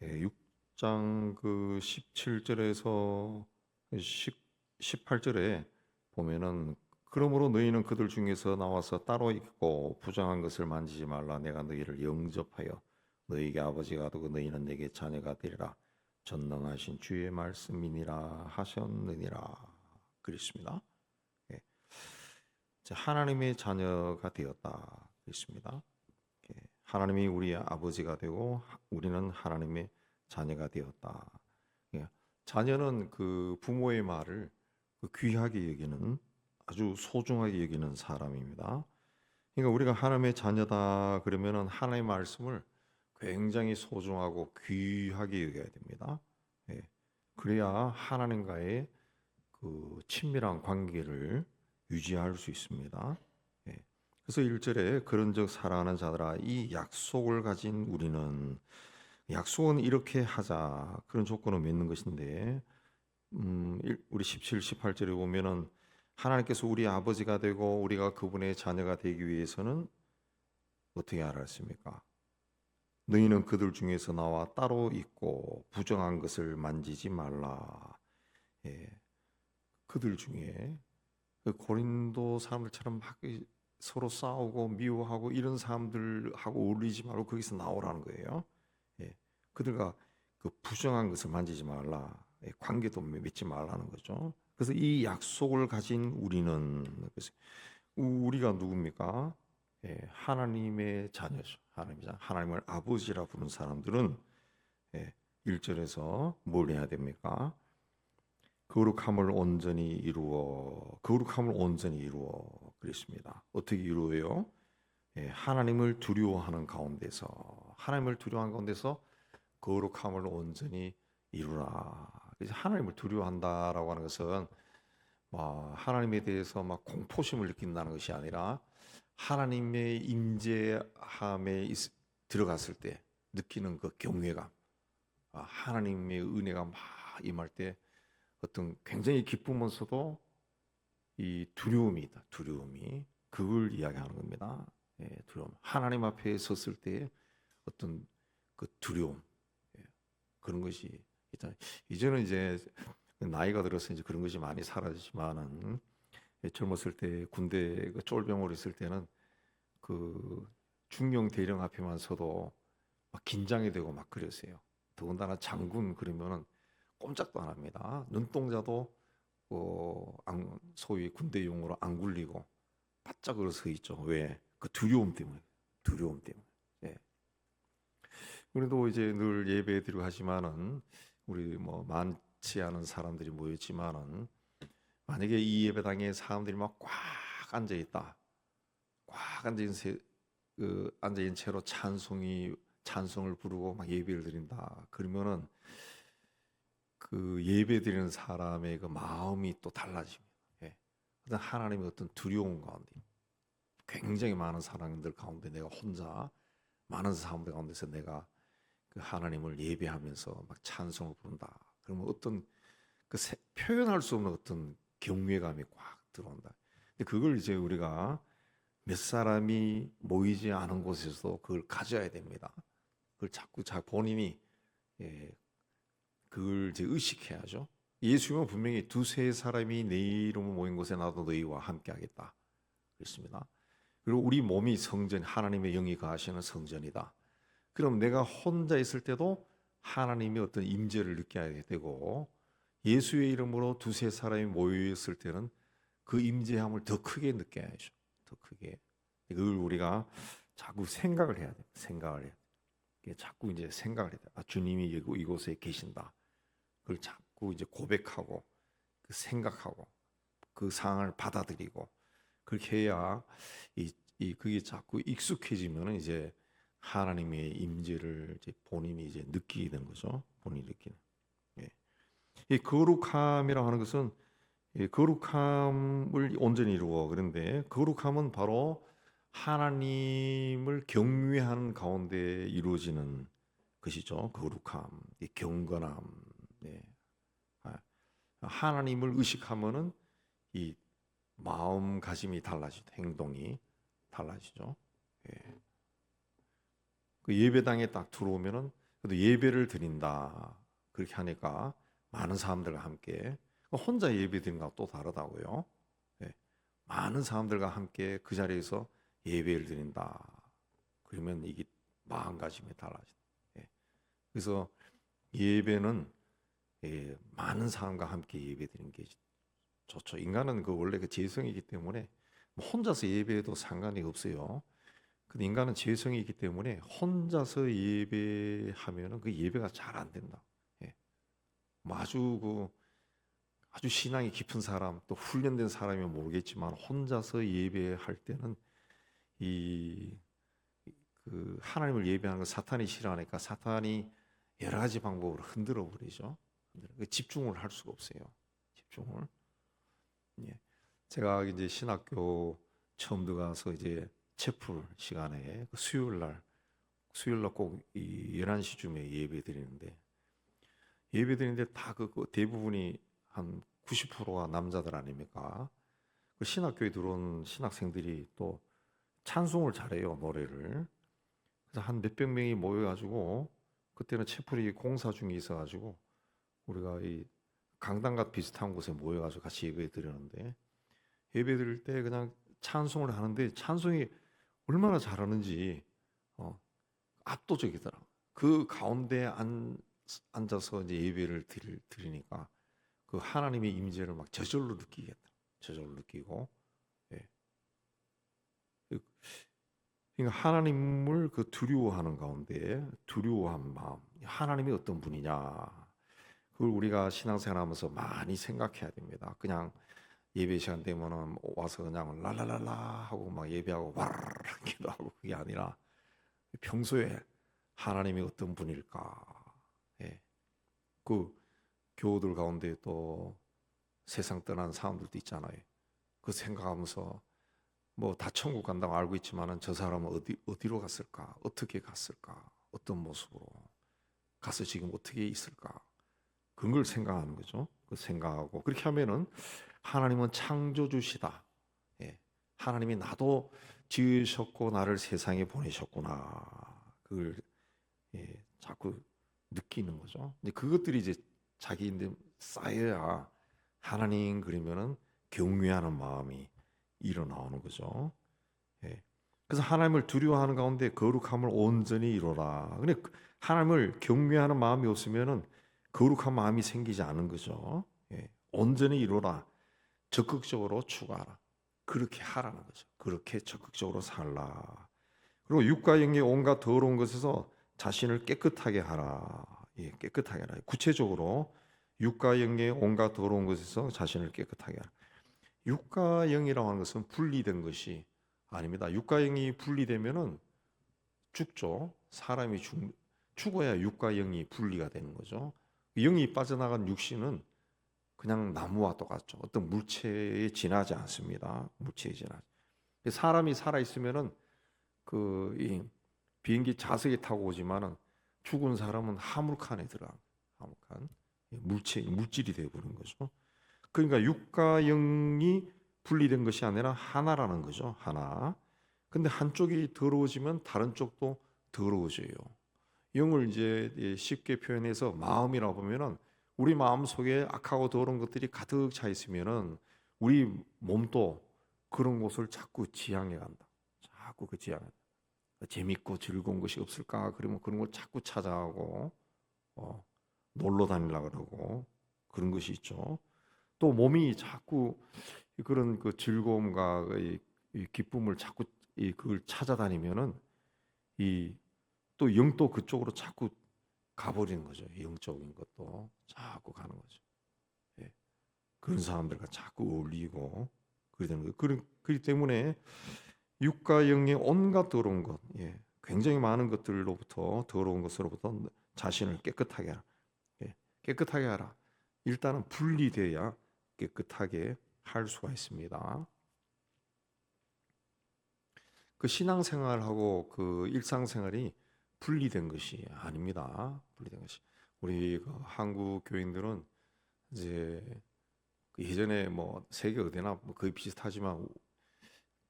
6장 17절에서 18절에 보면은 그러므로 너희는 그들 중에서 나와서 따로 있고 부정한 것을 만지지 말라. 내가 너희를 영접하여 너희에게 아버지가 되고 너희는 내게 자녀가 되리라. 전능하신 주의 말씀이니라 하셨느니라. 그랬습니다. 예. 하나님의 자녀가 되었다. 그랬습니다. 하나님이 우리의 아버지가 되고 우리는 하나님의 자녀가 되었다. 자녀는 그 부모의 말을 귀하게 여기는, 아주 소중하게 여기는 사람입니다. 그러니까 우리가 하나님의 자녀다 그러면은 하나님의 말씀을 굉장히 소중하고 귀하게 여겨야 됩니다. 그래야 하나님과의 그 친밀한 관계를 유지할 수 있습니다. 그래서 1절에 그런즉 사랑하는 자들아 이 약속을 가진 우리는, 약속은 이렇게 하자 그런 조건을 맺는 것인데, 우리 17, 18절에 보면은 하나님께서 우리 아버지가 되고 우리가 그분의 자녀가 되기 위해서는 어떻게 알았습니까? 너희는 그들 중에서 나와 따로 있고 부정한 것을 만지지 말라. 그들 중에 그 고린도 사람들처럼 막 서로 싸우고 미워하고 이런 사람들하고 어울리지 말고 거기서 나오라는 거예요. 그들과 그 부정한 것을 만지지 말라. 관계도 맺지 말라는 거죠. 그래서 이 약속을 가진 우리는, 그래서 우리가 누굽니까? 하나님의 자녀죠. 하나님을 아버지라 부르는 사람들은 1절에서 뭘 해야 됩니까? 거룩함을 온전히 이루어, 거룩함을 온전히 이루어 그랬습니다. 어떻게 이루어요? 하나님을 두려워하는 가운데서, 하나님을 두려워하는 가운데서 거룩함을 온전히 이루라. 그래서 하나님을 두려워한다라고 하는 것은 하나님에 대해서 막 공포심을 느낀다는 것이 아니라 하나님의 임재함에 들어갔을 때 느끼는 그 경외감, 하나님의 은혜가 막 임할 때 어떤 굉장히 기쁘면서도 이 두려움이 있다. 두려움이 그걸 이야기하는 겁니다. 두려움. 하나님 앞에 섰을 때 어떤 그 두려움, 그런 것이 있다. 이제는 이제 나이가 들어서 이제 그런 것이 많이 사라지지만은 젊었을 때 군대 그 쫄병으로 있을 때는 그 중령 대령 앞에만 서도 막 긴장이 되고 막 그랬어요. 더군다나 장군 그러면은 꼼짝도 안 합니다. 눈동자도 소위 군대 용어로 안 굴리고 바짝 서 있죠. 왜? 그 두려움 때문에. 두려움 때문에. 예. 우리도 이제 늘 예배드리고 하지만은 우리 많지 않은 사람들이 모였지만은 만약에 이 예배당에 사람들이 막 꽉 앉아 있다. 꽉 앉아 있는 채로 찬송을 부르고 막 예배를 드린다. 그러면은 그 예배 드리는 사람의 그 마음이 또 달라집니다. 어떤 하나님의 어떤 두려움 가운데, 굉장히 많은 사람들 가운데 내가 혼자 많은 사람들 가운데서 내가 그 하나님을 예배하면서 막 찬송을 부른다. 그러면 어떤 표현할 수 없는 어떤 경외감이 꽉 들어온다. 근데 그걸 이제 우리가 몇 사람이 모이지 않은 곳에서도 그걸 가져야 됩니다. 그걸 자꾸 본인이 그걸 이제 의식해야죠. 예수님은 분명히 두세 사람이 내 이름으로 모인 곳에 나도 너희와 함께 하겠다 그랬습니다. 그리고 우리 몸이 성전, 하나님의 영이 거하시는 성전이다. 그럼 내가 혼자 있을 때도 하나님의 어떤 임재를 느껴야 되고, 예수의 이름으로 두세 사람이 모여있을 때는 그 임재함을 더 크게 느껴야죠. 더 크게. 그걸 우리가 자꾸 생각을 해야 돼요. 생각을 해야 돼요. 자꾸 이제 생각을 해야 돼요. 주님이 이곳에 계신다. 그걸 자꾸 이제 고백하고, 생각하고, 그 상황을 받아들이고, 그렇게 해야 그게 자꾸 익숙해지면 이제 하나님의 임재를 이제 본인이 이제 느끼게 되는 거죠. 본인이 느끼는. 이 거룩함이라고 하는 것은 거룩함을 온전히 이루어. 그런데 거룩함은 바로 하나님을 경외하는 가운데 이루어지는 것이죠. 거룩함, 이 경건함. 하나님을 의식하면은 이 마음가짐이 달라지죠. 행동이 달라지죠. 그 예배당에 딱 들어오면은 그래도 예배를 드린다. 그렇게 하니까 많은 사람들과 함께 혼자 예배 드리는 거하고 또 다르다고요. 예, 많은 사람들과 함께 그 자리에서 예배를 드린다. 그러면 이게 마음가짐이 달라진다. 예, 그래서 예배는 많은 사람과 함께 예배 드리는 게 좋죠. 인간은 그 원래 그 죄성이기 때문에 뭐 혼자서 예배해도 상관이 없어요. 근데 인간은 죄성이 있기 때문에 혼자서 예배하면은 그 예배가 잘 안 된다. 예. 뭐 아주 신앙이 깊은 사람 또 훈련된 사람이면 모르겠지만 혼자서 예배할 때는 이 그 하나님을 예배하는 걸 사탄이 싫어하니까 사탄이 여러 가지 방법으로 흔들어 버리죠. 집중을 할 수가 없어요. 집중을. 예. 제가 이제 신학교 처음 들어가서 이제 채플 시간에 그 수요일 날 꼭 이 11시쯤에 예배 드리는데 다 그 대부분이 한 90%가 남자들 아닙니까? 그 신학교에 들어온 신학생들이 또 찬송을 잘해요, 노래를. 그래서 한 몇백 명이 모여가지고 그때는 채플이 공사 중에 있어가지고 우리가 이 강당과 비슷한 곳에 모여가지고 같이 예배 드리는데 예배 드릴 때 그냥 찬송을 하는데 찬송이 얼마나 잘하는지 어, 압도적이더라. 그 가운데 앉아서 이제 예배를 드리니까 그 하나님의 임재를 막 저절로 느끼겠다. 저절로 느끼고, 예. 그러니까 하나님을 그 두려워하는 가운데 두려워한 마음, 하나님이 어떤 분이냐, 그걸 우리가 신앙생활하면서 많이 생각해야 됩니다. 그냥 예배 시간 되면은 와서 그냥 랄랄랄라 하고 막 예배하고 와르르 기도하고 그게 아니라 평소에 하나님이 어떤 분일까? 예. 그 교우들 가운데 또 세상 떠난 사람들도 있잖아요. 그 생각하면서 뭐 다 천국 간다고 알고 있지만은 저 사람은 어디로 갔을까? 어떻게 갔을까? 어떤 모습으로 가서 지금 어떻게 있을까? 그런 걸 생각하는 거죠. 그 생각하고 그렇게 하면은 하나님은 창조주시다. 예. 하나님이 나도 지으셨고 나를 세상에 보내셨구나. 그걸 자꾸 느끼는 거죠. 근데 그것들이 이제 자기인데 쌓여야 하나님 그러면은 경외하는 마음이 일어나오는 거죠. 예. 그래서 하나님을 두려워하는 가운데 거룩함을 온전히 이루라. 근데 하나님을 경외하는 마음이 없으면은 거룩한 마음이 생기지 않은 거죠. 예. 온전히 이루라. 적극적으로 추구하라. 그렇게 하라는 거죠. 그렇게 적극적으로 살라. 그리고 육과 영의 온갖 더러운 것에서 자신을 깨끗하게 하라. 예, 깨끗하게 하라. 구체적으로 육과 영의 온갖 더러운 것에서 자신을 깨끗하게 하라. 육과 영이라고 하는 것은 분리된 것이 아닙니다. 육과 영이 분리되면은 죽죠. 사람이 죽어야 육과 영이 분리가 되는 거죠. 영이 빠져나간 육신은 그냥 나무와 똑같죠. 어떤 물체에 지나지 않습니다. 물체에 지나. 사람이 살아 있으면은 이 비행기 좌석에 타고 오지만은 죽은 사람은 화물칸에 들어가. 화물칸. 물질이 되어 버린 거죠. 그러니까 육과 영이 분리된 것이 아니라 하나라는 거죠. 하나. 근데 한쪽이 더러워지면 다른 쪽도 더러워져요. 영을 이제 쉽게 표현해서 마음이라고 보면은 우리 마음 속에 악하고 더러운 것들이 가득 차 있으면은 우리 몸도 그런 곳을 자꾸 지향해 간다. 자꾸 그 지향. 재밌고 즐거운 것이 없을까? 그러면 그런 걸 자꾸 찾아가고 놀러 다니려고 그러고 그런 것이 있죠. 또 몸이 자꾸 그런 그 즐거움과 이 기쁨을 자꾸 그걸 찾아다니면은 또 영도 그쪽으로 자꾸 가버리는 거죠. 영적인 것도 자꾸 가는 거죠. 예. 그런 사람들과 자꾸 어울리고 그러게 되는 거예요. 그렇기 때문에 육과 영의 온갖 더러운 것, 예. 굉장히 많은 것들로부터 더러운 것으로부터 자신을 깨끗하게 하라. 예. 깨끗하게 하라. 일단은 분리돼야 깨끗하게 할 수가 있습니다. 그 신앙생활하고 그 일상생활이 분리된 것이 아닙니다. 분리된 것이. 우리 그 한국 교인들은 이제 그 예전에 뭐 세계 어디나 뭐 거의 비슷하지만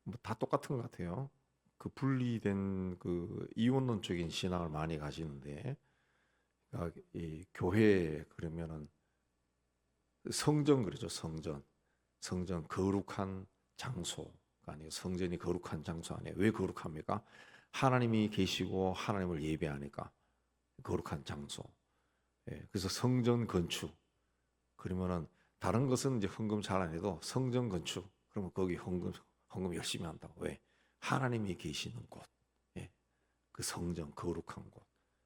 뭐 다 똑같은 것 같아요. 그 분리된 그 이원론적인 신앙을 많이 가지는데 이 교회 그러면은 성전 그러죠. 성전 거룩한 장소가 아니에요. 성전이 거룩한 장소 아니에요. 왜 거룩합니까? 하나님이 계시고 하나님을 예배하니까 거룩한 장소. 예, 그래서 성전 건축. 그러면은 다른 것은 이제 헌금 잘 안 해도 성전 건축. 그러면 거기 헌금 열심히 한다고. 왜? 하나님이 계시는 곳. 예, 그 성전 거룩한 곳.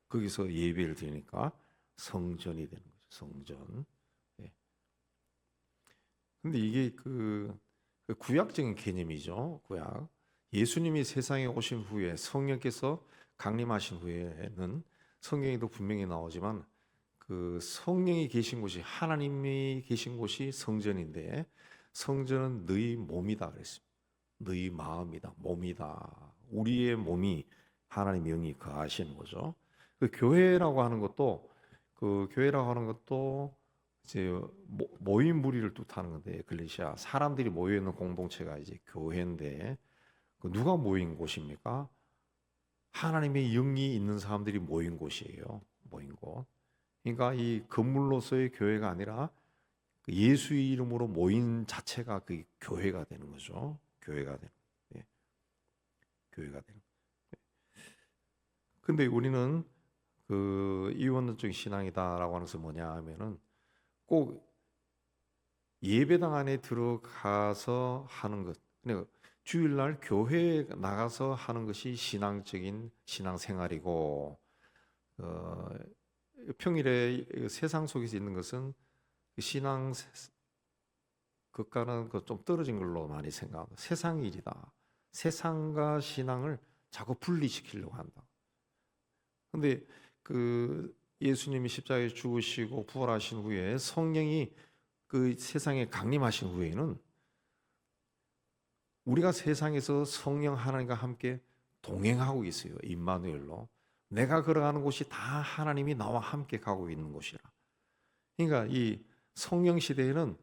거기서 예배를 드리니까 성전이 되는 거죠. 성전. 예. 근데 이게 그 구약적인 개념이죠. 구약. 예수님이 세상에 오신 후에 성령께서 강림하신 후에는 성경에도 분명히 나오지만 그 성령이 계신 곳이 하나님이 계신 곳이 성전인데 성전은 너희 몸이다 그랬습니다. 너희 마음이다, 몸이다. 우리의 몸이 하나님 영이 거하시는 거죠. 그 교회라고 하는 것도 이제 모임 무리를 뜻하는 건데 에클레시아 사람들이 모여 있는 공동체가 이제 교회인데 그 누가 모인 곳입니까? 하나님의 영이 있는 사람들이 모인 곳이에요. 모인 곳. 그러니까 이 건물로서의 교회가 아니라 그 예수의 이름으로 모인 자체가 그 교회가 되는 거죠. 교회가 되는. 예, 교회가 되는. 근데 우리는 그 이원론적 신앙이다라고 하는 것은 뭐냐 하면은 꼭 예배당 안에 들어가서 하는 것. 그러니까 주일날 교회에 나가서 하는 것이 신앙적인 신앙생활이고 평일에 세상 속에서 있는 것은 신앙 그것과는 좀 떨어진 걸로 많이 생각하고 세상 일이다. 세상과 신앙을 자꾸 분리시키려고 한다. 근데 그 예수님이 십자가에 죽으시고 부활하신 후에 성령이 그 세상에 강림하신 후에는 우리가 세상에서 성령 하나님과 함께 동행하고 있어요. 임마누엘로. 내가 걸어가는 곳이 다 하나님이 나와 함께 가고 있는 곳이라. 그러니까 이 성령 시대에는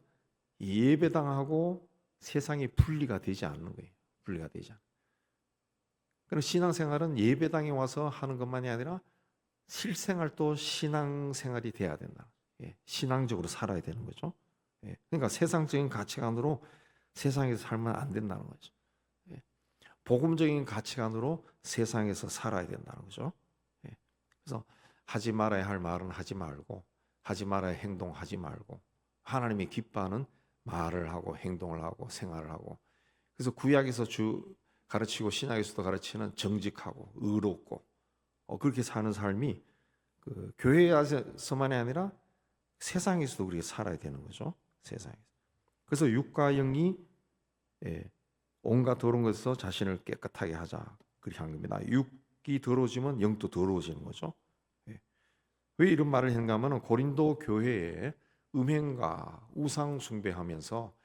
예배당하고 세상이 분리가 되지 않는 거예요. 분리가 되지 않아요. 그럼 신앙생활은 예배당에 와서 하는 것만이 아니라 실생활도 신앙생활이 돼야 된다. 예, 신앙적으로 살아야 되는 거죠. 예, 그러니까 세상적인 가치관으로 세상에서 살면 안 된다는 거죠. 예, 복음적인 가치관으로 세상에서 살아야 된다는 거죠. 예, 그래서 하지 말아야 할 말은 하지 말고 하지 말아야 할 행동하지 말고 하나님이 기뻐하는 말을 하고 행동을 하고 생활을 하고 그래서 구약에서 가르치고 신약에서도 가르치는 정직하고 의롭고 그렇게 사는 삶이 그 교회에서만이 아니라 세상에서도 우리가 살아야 되는 거죠. 세상에서. 그래서 육과 영이 온갖 더러운 것에서 자신을 깨끗하게 하자. 그렇게 한 겁니다. 육이 더러워지면 영도 더러워지는 거죠. 예. 왜 이런 말을 했는가 하면 고린도 교회에 음행과 우상 숭배하면서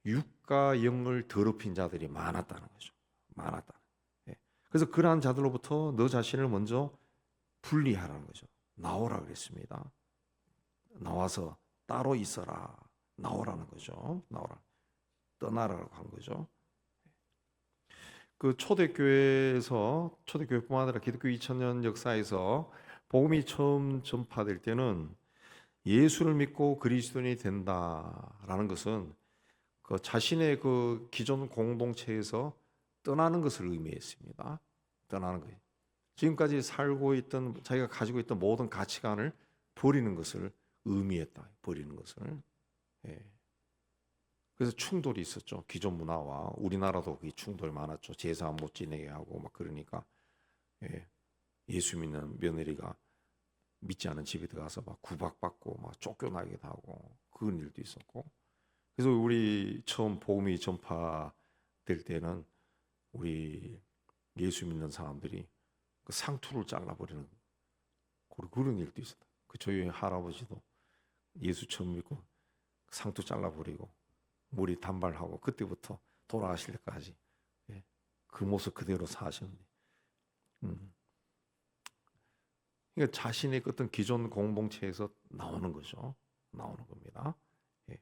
육과 영을 더럽힌 자들이 많았다는 거죠. 많았다. 예. 그래서 그러한 자들로부터 너 자신을 먼저 분리하라는 거죠. 나오라 그랬습니다. 나와서 따로 있어라. 나오라는 거죠. 나오라. 떠나라고 한 거죠. 그 초대교회뿐만 아니라 기독교 2000년 역사에서 복음이 처음 전파될 때는 예수를 믿고 그리스도인이 된다라는 것은 그 자신의 그 기존 공동체에서 떠나는 것을 의미했습니다. 떠나는 거예요. 지금까지 살고 있던 자기가 가지고 있던 모든 가치관을 버리는 것을 의미했다. 버리는 것을. 예. 그래서 충돌이 있었죠. 기존 문화와 우리나라도 그 충돌이 많았죠. 제사 못 지내게 하고 막 그러니까 예수 믿는 며느리가 믿지 않은 집에 들어가서 막 구박받고 막 쫓겨나기도 하고 그런 일도 있었고. 그래서 우리 처음 복음이 전파될 때는 우리 예수 믿는 사람들이 그 상투를 잘라버리는 그런 일도 있었다. 그 저희 할아버지도 예수 처음 믿고 상투 잘라버리고 머리 단발하고 그때부터 돌아가실 때까지 그 모습 그대로 사셨는데 그러니까 자신의 어떤 기존 공동체에서 나오는 겁니다. 예.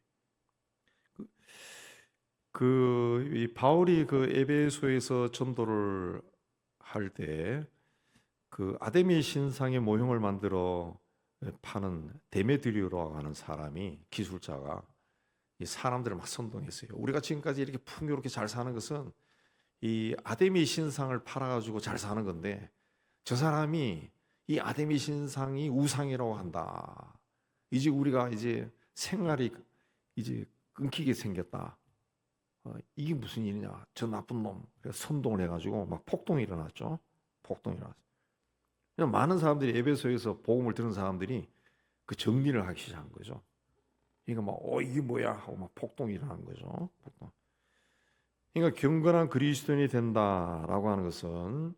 이 바울이 그 에베소에서 전도를 할 때 그 아데미 신상의 모형을 만들어 파는 데메드리오라고 하는 사람이, 기술자가 이 사람들을 막 선동했어요. 우리가 지금까지 이렇게 풍요롭게 잘 사는 것은 이 아데미 신상을 팔아가지고 잘 사는 건데, 저 사람이 이 아데미 신상이 우상이라고 한다. 이제 우리가 이제 생활이 이제 끊기게 생겼다. 이게 무슨 일이냐? 저 나쁜 놈. 그래서 선동을 해가지고 막 폭동이 일어났죠. 폭동이 일어났어요. 그냥 많은 사람들이 에베소에서 복음을 들은 사람들이 그 정리를 하기 시작한 거죠. 그러니까 막 이게 뭐야 하고 막 폭동이 일어난 거죠. 폭동. 그러니까 경건한 그리스도인이 된다라고 하는 것은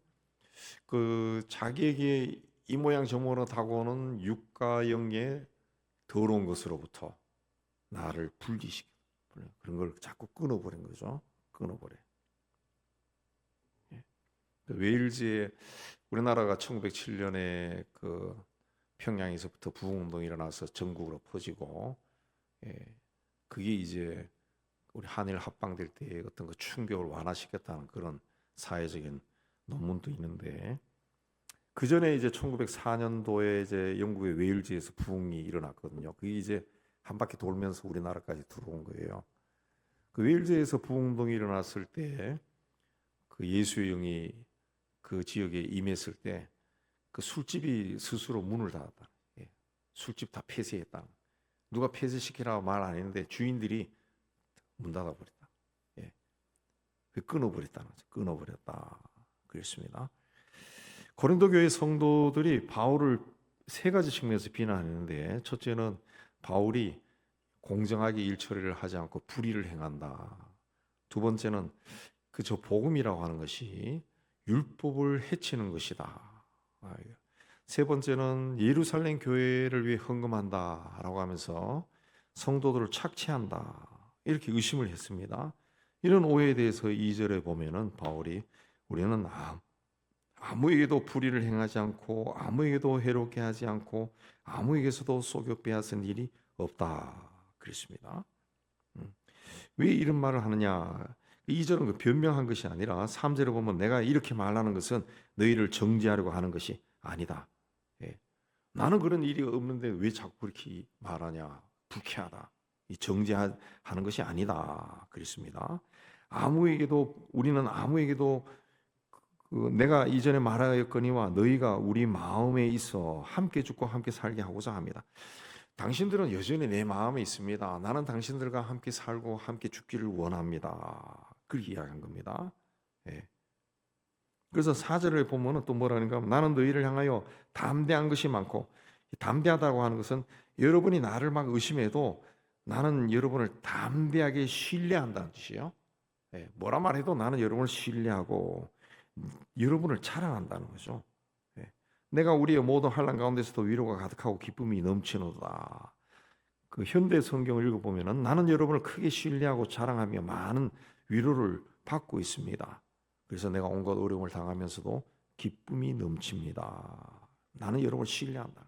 그 자기에게 이 모양 저 모양 다가오는 육과 영의 더러운 것으로부터 나를 분리시켜 그런 걸 자꾸 끊어버린 거죠. 끊어버려. 예. 웨일즈에 우리나라가 1907년에 그 평양에서부터 부흥운동이 일어나서 전국으로 퍼지고, 그게 이제 우리 한일 합방될 때의 어떤 그 충격을 완화시켰다는 그런 사회적인 논문도 있는데, 그 전에 이제 1904년도에 이제 영국의 웨일즈에서 부흥이 일어났거든요. 그게 이제 한 바퀴 돌면서 우리나라까지 들어온 거예요. 그 웨일즈에서 부흥운동이 일어났을 때 그 예수의 영이 그 지역에 임했을 때 그 술집이 스스로 문을 닫았다. 술집 다 폐쇄했다. 누가 폐쇄시키라고 말 안 했는데 주인들이 문 닫아버렸다. 끊어버렸다는 거죠. 끊어버렸다. 그랬습니다. 고린도 교회 성도들이 바울을 세 가지 측면에서 비난했는데, 첫째는 바울이 공정하게 일 처리를 하지 않고 불의를 행한다. 두 번째는 저 복음이라고 하는 것이 율법을 해치는 것이다. 세 번째는 예루살렘 교회를 위해 헌금한다라고 하면서 성도들을 착취한다. 이렇게 의심을 했습니다. 이런 오해에 대해서 2절에 보면은 바울이 우리는 아무에게도 불의를 행하지 않고 아무에게도 해롭게 하지 않고 아무에게서도 속여 빼앗은 일이 없다 그랬습니다. 왜 이런 말을 하느냐? 2절은 그 변명한 것이 아니라 3절에 보면 내가 이렇게 말하는 것은 너희를 정죄하려고 하는 것이 아니다. 나는 그런 일이 없는데 왜 자꾸 그렇게 말하냐? 불쾌하다. 이 정죄하는 것이 아니다 그랬습니다. 우리는 아무에게도 내가 이전에 말하였거니와 너희가 우리 마음에 있어 함께 죽고 함께 살게 하고자 합니다. 당신들은 여전히 내 마음에 있습니다. 나는 당신들과 함께 살고 함께 죽기를 원합니다. 그렇게 이야기한 겁니다. 그래서 4절에 보면은 또 뭐라는가? 나는 너희를 향하여 담대한 것이 많고, 담대하다고 하는 것은 여러분이 나를 막 의심해도 나는 여러분을 담대하게 신뢰한다는 뜻이에요. 뭐라 말해도 나는 여러분을 신뢰하고 여러분을 자랑한다는 거죠. 내가 우리의 모든 환난 가운데서도 위로가 가득하고 기쁨이 넘치노다. 그 현대 성경을 읽어보면은 나는 여러분을 크게 신뢰하고 자랑하며 많은 위로를 받고 있습니다. 그래서 내가 온갖 어려움을 당하면서도 기쁨이 넘칩니다. 나는 여러분을 신뢰한다.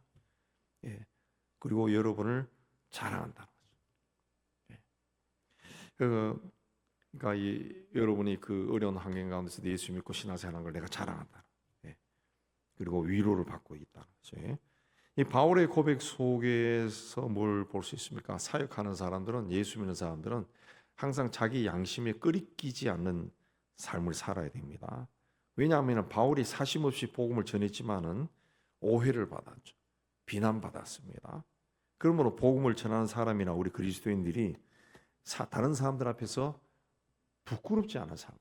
그리고 여러분을 자랑한다는 거죠. 그러니까 여러분이 그 어려운 환경 가운데서 예수 믿고 신앙생활하는 걸 내가 자랑한다. 그리고 위로를 받고 있다는 거죠. 이 바울의 고백 속에서 뭘 볼 수 있습니까? 사역하는 사람들은, 예수 믿는 사람들은 항상 자기 양심에 끄리끼지 않는 삶을 살아야 됩니다. 왜냐하면 바울이 사심없이 복음을 전했지만은 오해를 받았죠. 비난받았습니다. 그러므로 복음을 전하는 사람이나 우리 그리스도인들이 다른 사람들 앞에서 부끄럽지 않은 삶,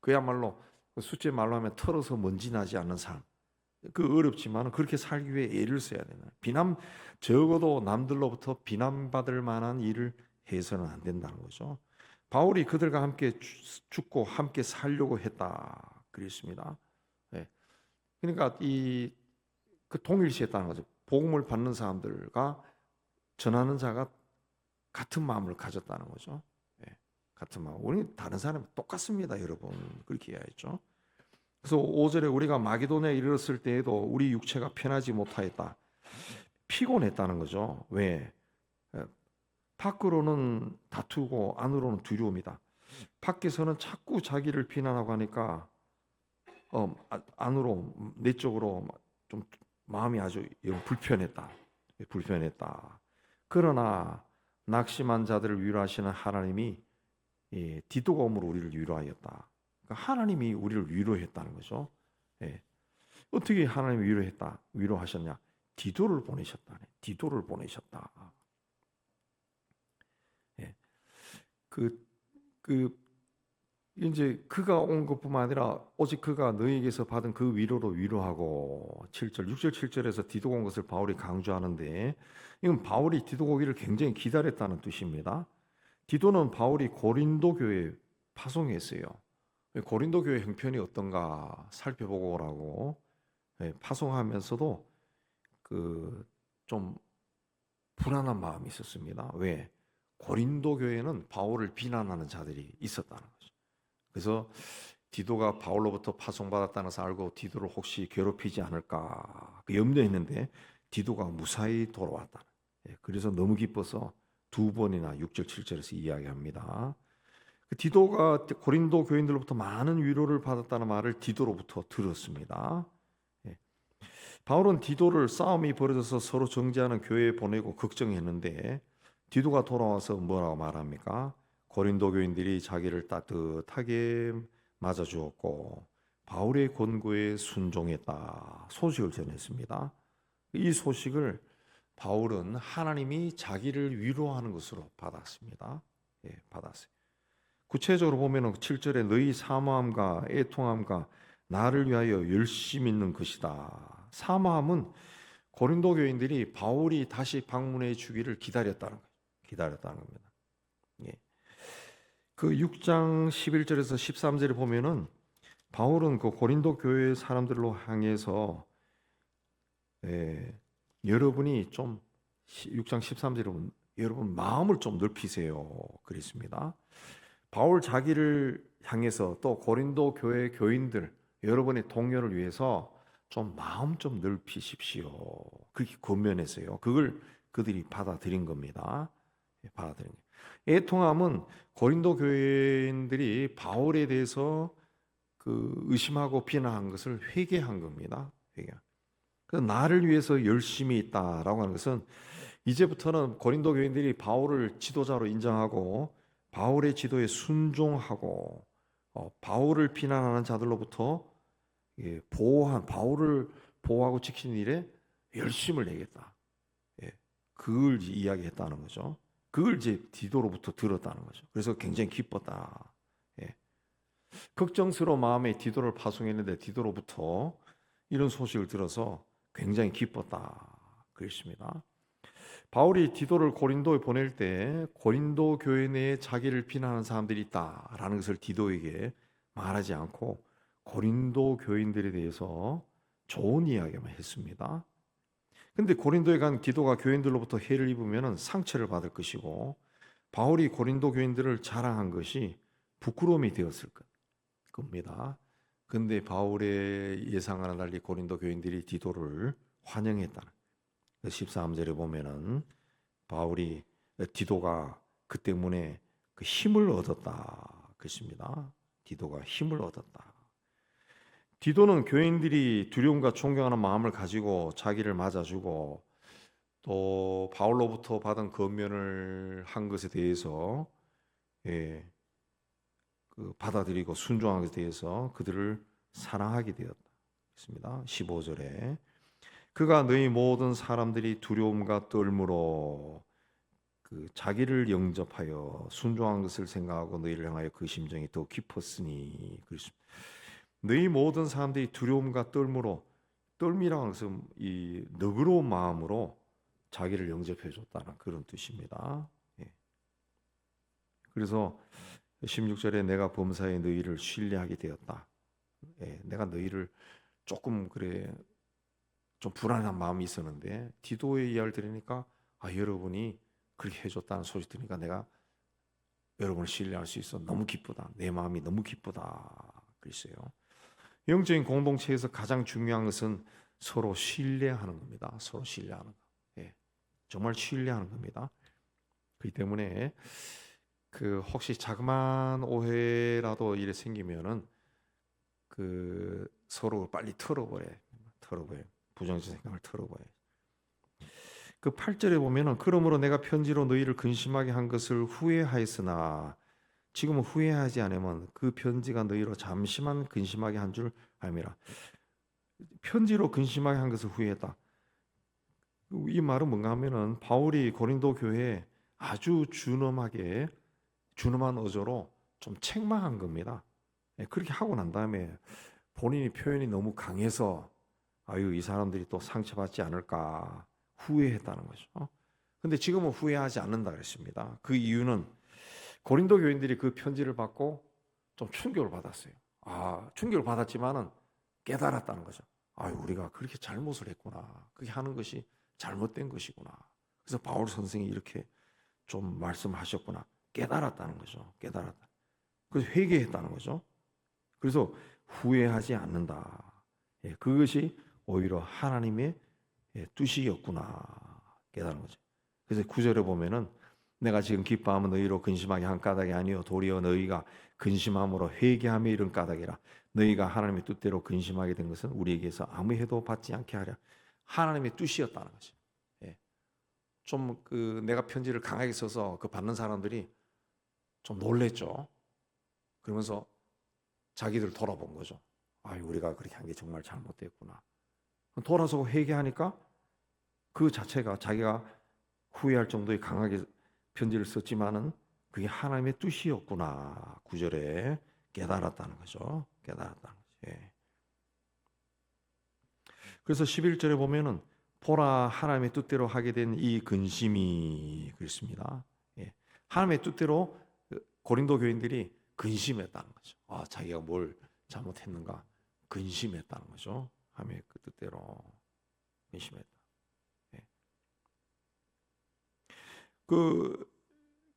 그야말로 숫제 말로 하면 털어서 먼지 나지 않는 삶, 어렵지만 그렇게 살기 위해 애를 써야 되는, 적어도 남들로부터 비난받을 만한 일을 해서는 안 된다는 거죠. 바울이 그들과 함께 죽고 함께 살려고 했다 그랬습니다. 그러니까 그 동일시했다는 거죠. 복음을 받는 사람들과 전하는 자가 같은 마음을 가졌다는 거죠. 같은 마음. 우리는 다른 사람이 똑같습니다, 여러분. 그렇게 이야기했죠. 그래서 5절에 우리가 마게도냐에 이르렀을 때에도 우리 육체가 편하지 못하였다. 피곤했다는 거죠. 왜? 밖으로는 다투고 안으로는 두려움이다. 밖에서는 자꾸 자기를 비난하고 하니까 안으로, 내적으로 좀 마음이 아주 불편했다. 불편했다. 그러나 낙심한 자들을 위로하시는 하나님이 디도가 옴으로 우리를 위로하였다. 그러니까 하나님이 우리를 위로했다는 거죠. 예. 어떻게 하나님이 위로하셨냐? 디도를 보내셨다네. 디도를 보내셨다. 예. 그, 그, 이제 그가 온 것뿐만 아니라 오직 그가 너희에게서 받은 그 위로로 위로하고 7절, 6절, 7절에서 디도가 온 것을 바울이 강조하는데 이건 바울이 디도가 오기를 굉장히 기다렸다는 뜻입니다. 디도는 바울이 고린도 교회에 파송했어요. 고린도 교회 형편이 어떤가 살펴보고 오라고 파송하면서도 그 좀 불안한 마음이 있었습니다. 왜? 고린도 교회는 바울을 비난하는 자들이 있었다는 거죠. 그래서 디도가 바울로부터 파송받았다는 것을 알고 디도를 혹시 괴롭히지 않을까 염려했는데 디도가 무사히 돌아왔다. 그래서 너무 기뻐서 두 번이나 6절 7절에서 이야기합니다. 디도가 고린도 교인들로부터 많은 위로를 받았다는 말을 디도로부터 들었습니다. 바울은 디도를 싸움이 벌어져서 서로 정죄하는 교회에 보내고 걱정했는데 디도가 돌아와서 뭐라고 말합니까? 고린도 교인들이 자기를 따뜻하게 맞아주었고 바울의 권고에 순종했다 소식을 전했습니다. 이 소식을 바울은 하나님이 자기를 위로하는 것으로 받았습니다. 받았어요. 구체적으로 보면 7절에 너희 사모함과 애통함과 나를 위하여 열심히 있는 것이다. 사모함은 고린도 교인들이 바울이 다시 방문해 주기를 기다렸다는 겁니다. 그 6장 11절에서 13절에 보면은 바울은 그 고린도 교회 사람들로 향해서 여러분이 좀 6장 13절에 보면 여러분 마음을 좀 넓히세요 그랬습니다. 바울 자기를 향해서 또 고린도 교회 교인들 여러분의 동료를 위해서 좀 마음 좀 넓히십시오. 그렇게 권면했어요. 그걸 그들이 받아들인 겁니다. 받아들인 거예요. 애통함은 고린도 교인들이 바울에 대해서 그 의심하고 비난한 것을 회개한 겁니다. 그래서 나를 위해서 열심히 있다라고 하는 것은 이제부터는 고린도 교인들이 바울을 지도자로 인정하고 바울의 지도에 순종하고 바울을 비난하는 자들로부터 바울을 보호하고 지키는 일에 열심을 내겠다. 그걸 이야기했다는 거죠. 그걸 이제 디도로부터 들었다는 거죠. 그래서 굉장히 기뻤다. 걱정스러운 마음에 디도를 파송했는데 디도로부터 이런 소식을 들어서 굉장히 기뻤다. 그랬습니다. 바울이 디도를 고린도에 보낼 때 고린도 교회 내에 자기를 비난하는 사람들이 있다라는 것을 디도에게 말하지 않고 고린도 교인들에 대해서 좋은 이야기만 했습니다. 근데 고린도에 간 디도가 교인들로부터 해를 입으면 상처를 받을 것이고 바울이 고린도 교인들을 자랑한 것이 부끄러움이 되었을 겁니다. 근데 바울의 예상과는 달리 고린도 교인들이 디도를 환영했다. 13절에 보면은 디도가 그 때문에 그 힘을 얻었다. 그렇습니다. 디도가 힘을 얻었다. 디도는 교인들이 두려움과 존경하는 마음을 가지고 자기를 맞아주고 또 바울로부터 받은 권면을 한 것에 대해서 받아들이고 순종한 것에 대해서 그들을 사랑하게 되었습니다. 15절에 그가 너희 모든 사람들이 두려움과 떨므로 자기를 영접하여 순종한 것을 생각하고 너희를 향하여 그 심정이 더 깊었으니 그렇습니다. 너희 모든 사람들이 두려움과 떨미라는 것은 이 너그러운 마음으로 자기를 영접해 줬다는 그런 뜻입니다. 그래서 16절에 내가 범사에 너희를 신뢰하게 되었다. 내가 너희를 조금 좀 불안한 마음이 있었는데 디도의 이야기를 들으니까 여러분이 그렇게 해줬다는 소식 들으니까 내가 여러분을 신뢰할 수 있어 너무 기쁘다. 내 마음이 너무 기쁘다. 그랬어요. 영적인 공동체에서 가장 중요한 것은 서로 신뢰하는 겁니다. 서로 신뢰하는 거. 정말 신뢰하는 겁니다. 그렇기 때문에 혹시 자그마한 오해라도 이래 생기면은 서로 빨리 털어버려. 부정적 생각을 털어버려. 그 8절에 보면은 그러므로 내가 편지로 너희를 근심하게 한 것을 후회하였으나 지금은 후회하지 않으면 그 편지가 너희로 잠시만 근심하게 한 줄 알미라. 편지로 근심하게 한 것을 후회했다. 이 말은 뭔가 하면은 바울이 고린도 교회에 아주 준엄한 어조로 좀 책망한 겁니다. 그렇게 하고 난 다음에 본인이 표현이 너무 강해서 아유 이 사람들이 또 상처받지 않을까 후회했다는 거죠. 근데 지금은 후회하지 않는다 그랬습니다. 그 이유는 고린도 교인들이 그 편지를 받고 좀 충격을 받았어요. 충격을 받았지만은 깨달았다는 거죠. 우리가 그렇게 잘못을 했구나. 그렇게 하는 것이 잘못된 것이구나. 그래서 바울 선생이 이렇게 좀 말씀하셨구나. 깨달았다는 거죠. 깨달았다. 그래서 회개했다는 거죠. 그래서 후회하지 않는다. 그것이 오히려 하나님의 뜻이었구나 깨달은 거죠. 그래서 9절에 보면은 내가 지금 기뻐하면 너희로 근심하게 한 까닭이 아니요 도리어 너희가 근심함으로 회개함에 이른 까닭이라. 너희가 하나님의 뜻대로 근심하게 된 것은 우리에게서 아무 해도 받지 않게 하려 하나님의 뜻이었다는 거죠. 좀 내가 편지를 강하게 써서 그 받는 사람들이 좀 놀랬죠. 그러면서 자기들 돌아본 거죠. 우리가 그렇게 한 게 정말 잘못됐구나. 돌아서고 회개하니까 그 자체가 자기가 후회할 정도의 강하게 편지를 썼지만은 그게 하나님의 뜻이었구나. 9절에 깨달았다는 거죠. 깨달았다는 거죠. 그래서 11절에 보면은 보라 하나님의 뜻대로 하게 된 이 근심이 그렇습니다. 하나님의 뜻대로 고린도 교인들이 근심했다는 거죠. 자기가 뭘 잘못했는가 근심했다는 거죠. 하나님의 그 뜻대로 근심했다. 그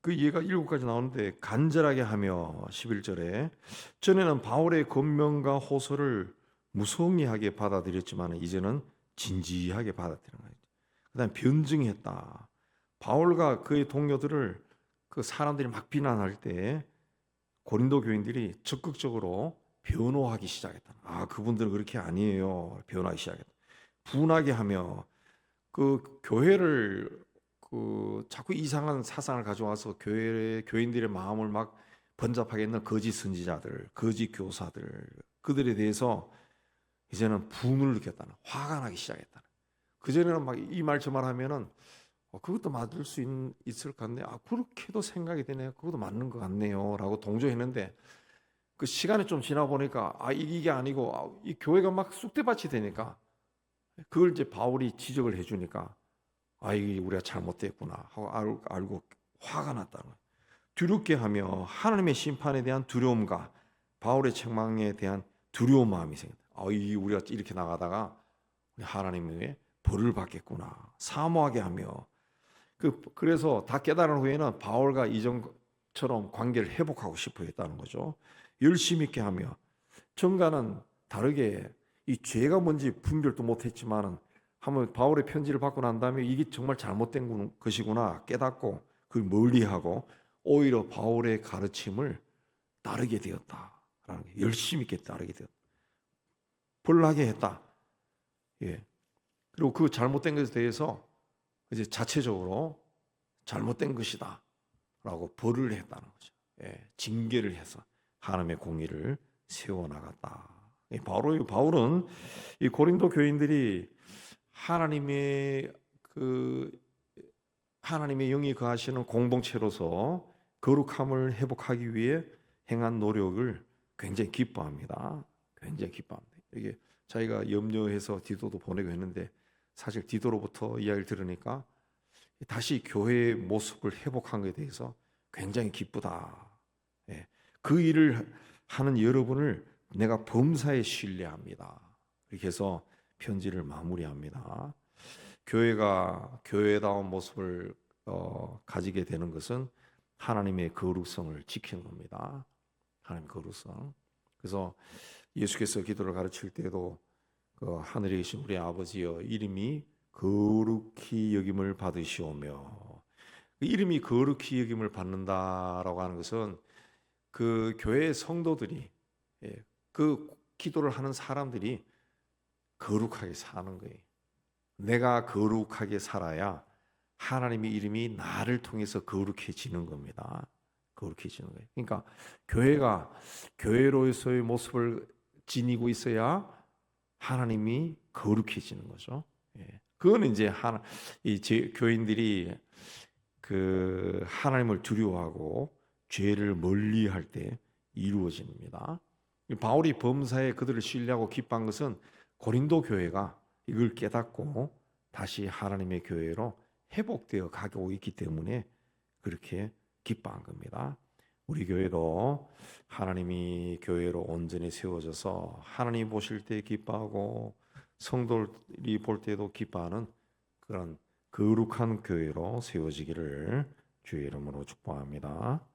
예가 7가지 나오는데 간절하게 하며 11절에 전에는 바울의 권면과 호소를 무성의하게 받아들였지만 이제는 진지하게 받아들이는 거예요. 그다음 변증했다. 바울과 그의 동료들을 그 사람들이 막 비난할 때 고린도 교인들이 적극적으로 변호하기 시작했다. 그분들은 그렇게 아니에요. 변호하기 시작했다. 분하게 하며 그 교회를 자꾸 이상한 사상을 가져와서 교인들의 마음을 막 번잡하게 했는 거짓 선지자들, 거짓 교사들 그들에 대해서 이제는 분을 느꼈다는, 화가 나기 시작했다는. 그 전에는 막 이 말 저 말 하면은 그것도 맞을 수 있을 것 같네. 그렇게도 생각이 되네요. 그것도 맞는 것 같네요라고 동조했는데 그 시간이 좀 지나 보니까 이게 아니고 이 교회가 막 쑥대밭이 되니까 그걸 이제 바울이 지적을 해주니까 이게 우리가 잘못됐구나 하고 알고 화가 났다는 거예요. 두렵게 하며 하나님의 심판에 대한 두려움과 바울의 책망에 대한 두려운 마음이 생긴다. 이게 우리가 이렇게 나가다가 하나님의 벌을 받겠구나 사모하게 하며 그래서 다 깨달은 후에는 바울과 이전처럼 관계를 회복하고 싶어 했다는 거죠. 열심 있게 하며 전과는 다르게 이 죄가 뭔지 분별도 못했지만은 한번 바울의 편지를 받고 난 다음에 이게 정말 잘못된 것이구나 깨닫고 그걸 멀리하고 오히려 바울의 가르침을 따르게 되었다라는 게 열심히 있게 따르게 되었다. 벌나게 했다. 그리고 그 잘못된 것에 대해서 이제 자체적으로 잘못된 것이다라고 벌을 했다는 거죠. 징계를 해서 하나님의 공의를 세워 나갔다. 바울은 이 고린도 교인들이 하나님의 영이 거하시는 공동체로서 거룩함을 회복하기 위해 행한 노력을 굉장히 기뻐합니다. 굉장히 기뻐합니다. 이게 자기가 염려해서 디도도 보내고 했는데 사실 디도로부터 이야기를 들으니까 다시 교회의 모습을 회복한 것에 대해서 굉장히 기쁘다. 그 일을 하는 여러분을 내가 범사에 신뢰합니다. 이렇게 해서 편지를 마무리합니다. 교회가 교회다운 모습을 가지게 되는 것은 하나님의 거룩성을 지키는 겁니다. 하나님의 거룩성. 그래서 예수께서 기도를 가르칠 때도 하늘에 계신 우리 아버지여 이름이 거룩히 여김을 받으시오며 이름이 거룩히 여김을 받는다라고 하는 것은 그 교회의 성도들이 그 기도를 하는 사람들이 거룩하게 사는 거예요. 내가 거룩하게 살아야 하나님의 이름이 나를 통해서 거룩해지는 겁니다. 거룩해지는 거예요. 그러니까 교회가 교회로서의 모습을 지니고 있어야 하나님이 거룩해지는 거죠. 예. 그거는 이제 교인들이 그 하나님을 두려워하고 죄를 멀리할 때 이루어집니다. 바울이 범사에 그들을 신뢰하고 기뻐한 것은 고린도 교회가 이걸 깨닫고 다시 하나님의 교회로 회복되어 가고 있기 때문에 그렇게 기뻐한 겁니다. 우리 교회도 하나님이 교회로 온전히 세워져서 하나님 보실 때 기뻐하고 성도들이 볼 때도 기뻐하는 그런 거룩한 교회로 세워지기를 주의 이름으로 축복합니다.